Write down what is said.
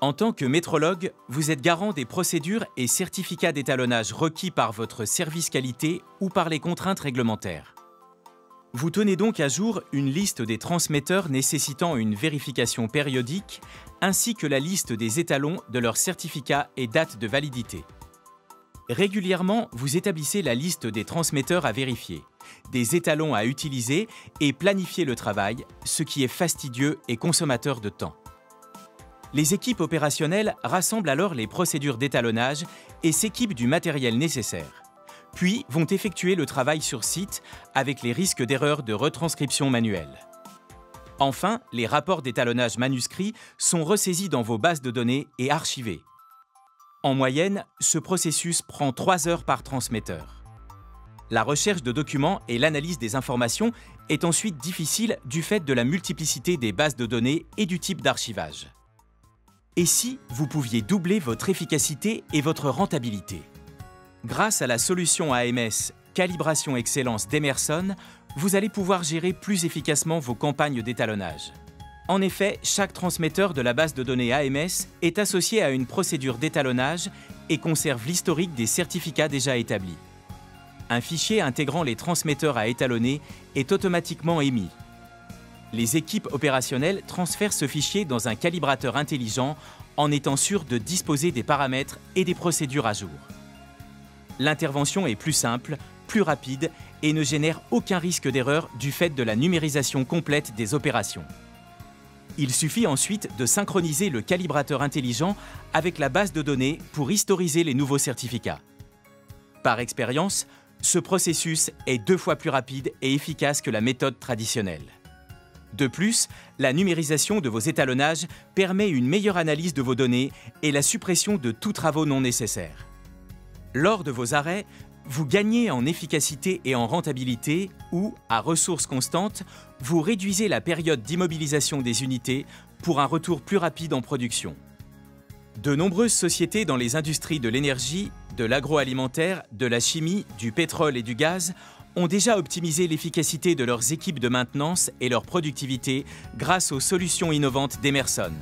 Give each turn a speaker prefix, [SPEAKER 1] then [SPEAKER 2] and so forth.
[SPEAKER 1] En tant que métrologue, vous êtes garant des procédures et certificats d'étalonnage requis par votre service qualité ou par les contraintes réglementaires. Vous tenez donc à jour une liste des transmetteurs nécessitant une vérification périodique, ainsi que la liste des étalons de leurs certificats et dates de validité. Régulièrement, vous établissez la liste des transmetteurs à vérifier, des étalons à utiliser et planifier le travail, ce qui est fastidieux et consommateur de temps. Les équipes opérationnelles rassemblent alors les procédures d'étalonnage et s'équipent du matériel nécessaire, puis vont effectuer le travail sur site avec les risques d'erreurs de retranscription manuelle. Enfin, les rapports d'étalonnage manuscrits sont ressaisis dans vos bases de données et archivés. En moyenne, ce processus prend 3 heures par transmetteur. La recherche de documents et l'analyse des informations est ensuite difficile du fait de la multiplicité des bases de données et du type d'archivage. Et si vous pouviez doubler votre efficacité et votre rentabilité? Grâce à la solution AMS Calibration Excellence d'Emerson, vous allez pouvoir gérer plus efficacement vos campagnes d'étalonnage. En effet, chaque transmetteur de la base de données AMS est associé à une procédure d'étalonnage et conserve l'historique des certificats déjà établis. Un fichier intégrant les transmetteurs à étalonner est automatiquement émis. Les équipes opérationnelles transfèrent ce fichier dans un calibrateur intelligent en étant sûres de disposer des paramètres et des procédures à jour. L'intervention est plus simple, plus rapide et ne génère aucun risque d'erreur du fait de la numérisation complète des opérations. Il suffit ensuite de synchroniser le calibrateur intelligent avec la base de données pour historiser les nouveaux certificats. Par expérience, ce processus est 2 fois plus rapide et efficace que la méthode traditionnelle. De plus, la numérisation de vos étalonnages permet une meilleure analyse de vos données et la suppression de tous travaux non nécessaires. Lors de vos arrêts, vous gagnez en efficacité et en rentabilité ou, à ressources constantes, vous réduisez la période d'immobilisation des unités pour un retour plus rapide en production. De nombreuses sociétés dans les industries de l'énergie, de l'agroalimentaire, de la chimie, du pétrole et du gaz ont déjà optimisé l'efficacité de leurs équipes de maintenance et leur productivité grâce aux solutions innovantes d'Emerson.